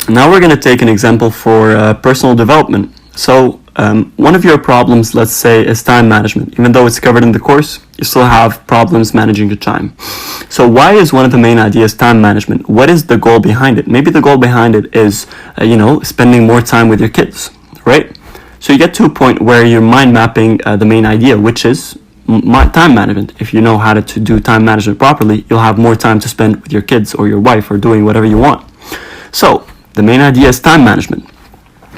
Now we're going to take an example for personal development. So one of your problems, let's say, is time management. Even though it's covered in the course, you still have problems managing your time. So why is one of the main ideas time management? What is the goal behind it? Maybe the goal behind it is, spending more time with your kids, right? So you get to a point where you're mind mapping the main idea, which is time management. If you know how to do time management properly, you'll have more time to spend with your kids or your wife or doing whatever you want. So the main idea is time management.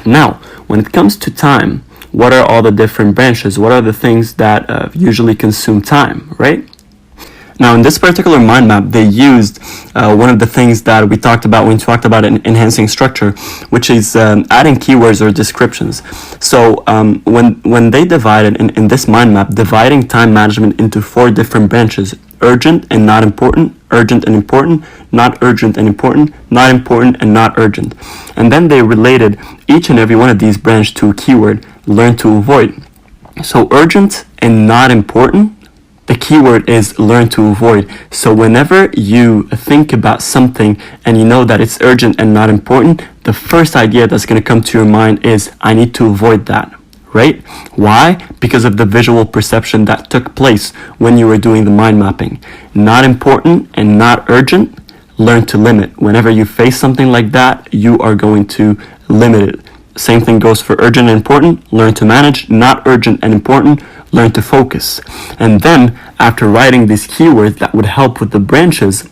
Now, when it comes to time, what are all the different branches? What are the things that usually consume time, right? Now, in this particular mind map, they used one of the things that we talked about when we talked about enhancing structure, which is adding keywords or descriptions. So when they divided in this mind map, dividing time management into 4 different branches: urgent and not important, urgent and important, not urgent and important, not important and not urgent. And then they related each and every one of these branches to a keyword: learn to avoid. So urgent and not important, the keyword is learn to avoid. So whenever you think about something and you know that it's urgent and not important, the first idea that's going to come to your mind is, I need to avoid that, right? Why? Because of the visual perception that took place when you were doing the mind mapping. Not important and not urgent, learn to limit. Whenever you face something like that, you are going to limit it. Same thing goes for urgent and important, learn to manage. Not urgent and important, learn to focus. And then after writing these keywords that would help with the branches,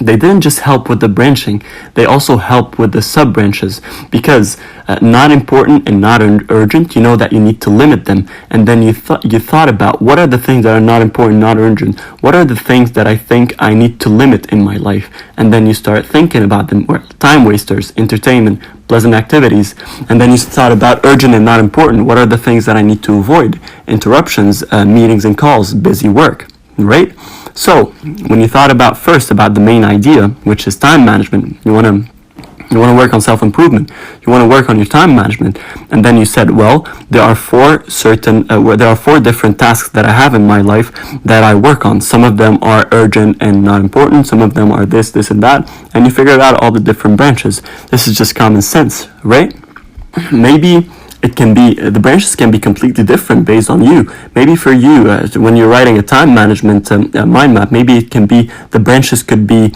they didn't just help with the branching, they also help with the sub-branches, because not important and not urgent, you know that you need to limit them. And then you thought about, what are the things that are not important, not urgent? What are the things that I think I need to limit in my life? And then you start thinking about them, or time wasters, entertainment, pleasant activities. And then you thought about urgent and not important. What are the things that I need to avoid? Interruptions, meetings and calls, busy work, right? So when you thought about the main idea, which is time management, you want to work on self-improvement, you want to work on your time management, and then you said, well, there are 4 different tasks that I have in my life that I work on. Some of them are urgent and not important, some of them are this and that, and you figured out all the different branches. This is just common sense, right? Maybe the branches can be completely different based on you. Maybe for you, when you're writing a time management mind map, maybe it can be, the branches could be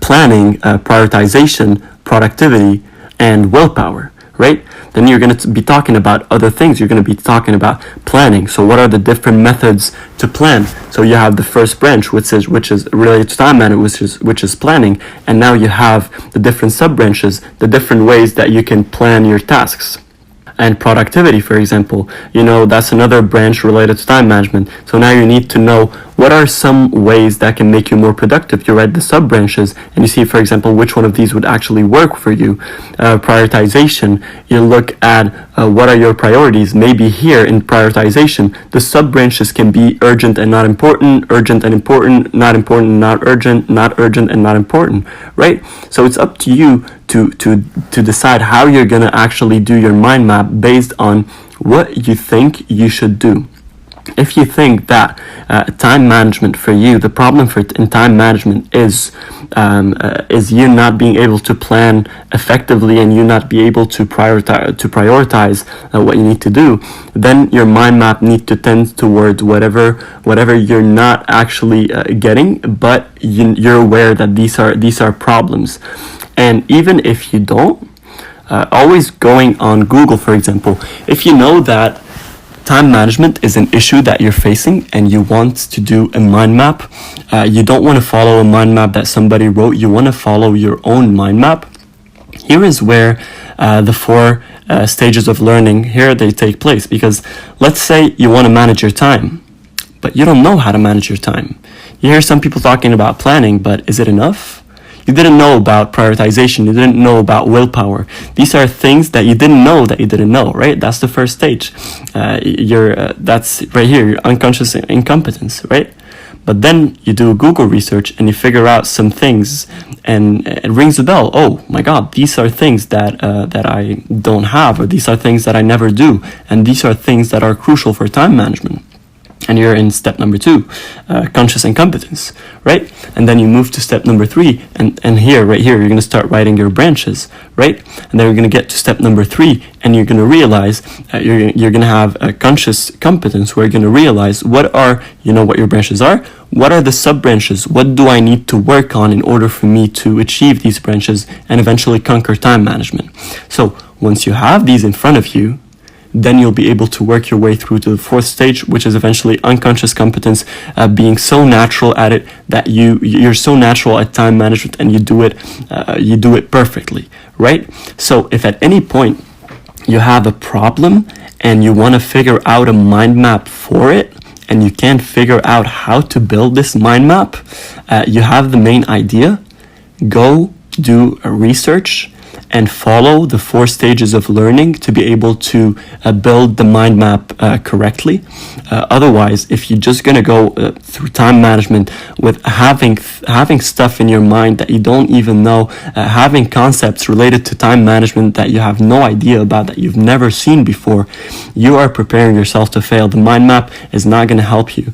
planning, prioritization, productivity, and willpower, right? Then you're going to be talking about other things. You're going to be talking about planning. So what are the different methods to plan? So you have the first branch, which is related to time management, which is planning. And now you have the different sub-branches, the different ways that you can plan your tasks. And productivity, for example, that's another branch related to time management. So now you need to know, what are some ways that can make you more productive? You write the sub-branches and you see, for example, which one of these would actually work for you. Prioritization, you look at what are your priorities. Maybe here in prioritization, the sub-branches can be urgent and not important, urgent and important, not urgent and not important, right? So it's up to you to decide how you're going to actually do your mind map based on what you think you should do. If you think that time management for you, the problem in time management is you not being able to plan effectively and you not be able to prioritize what you need to do, then your mind map needs to tend towards whatever you're not actually getting, but you're aware that these are problems. And even if you don't, always going on Google, for example, if you know that time management is an issue that you're facing and you want to do a mind map, you don't want to follow a mind map that somebody wrote, you want to follow your own mind map. Here is where the 4 stages of learning, here they take place. Because let's say you want to manage your time, but you don't know how to manage your time. You hear some people talking about planning, but is it enough? You didn't know about prioritization. You didn't know about willpower. These are things that you didn't know, right? That's the first stage. That's right here, your unconscious incompetence, right? But then you do Google research and you figure out some things and it rings a bell. Oh my God, these are things that I don't have, or these are things that I never do. And these are things that are crucial for time management. and you're in step number 2, conscious and competence, right? And then you move to step number 3, and here, right here, you're going to start writing your branches, right? And then you're going to get to step number 3, and you're going to realize you're going to have a conscious competence where you're going to realize what your branches are, what are the sub-branches, what do I need to work on in order for me to achieve these branches and eventually conquer time management. So once you have these in front of you, then you'll be able to work your way through to the 4th stage, which is eventually unconscious competence, being so natural at it that you're so natural at time management and you do it perfectly, right? So if at any point you have a problem and you want to figure out a mind map for it, and you can't figure out how to build this mind map, you have the main idea, go do a research and follow the 4 stages of learning to be able to build the mind map correctly. Otherwise, if you're just going to go through time management with having stuff in your mind that you don't even know, having concepts related to time management that you have no idea about, that you've never seen before, you are preparing yourself to fail. The mind map is not going to help you.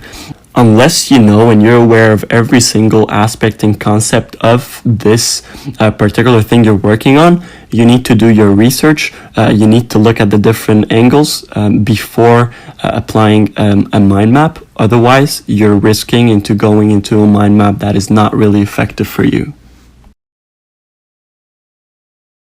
Unless you know and you're aware of every single aspect and concept of this particular thing you're working on, you need to do your research. You need to look at the different angles before applying a mind map. Otherwise, you're risking into going into a mind map that is not really effective for you.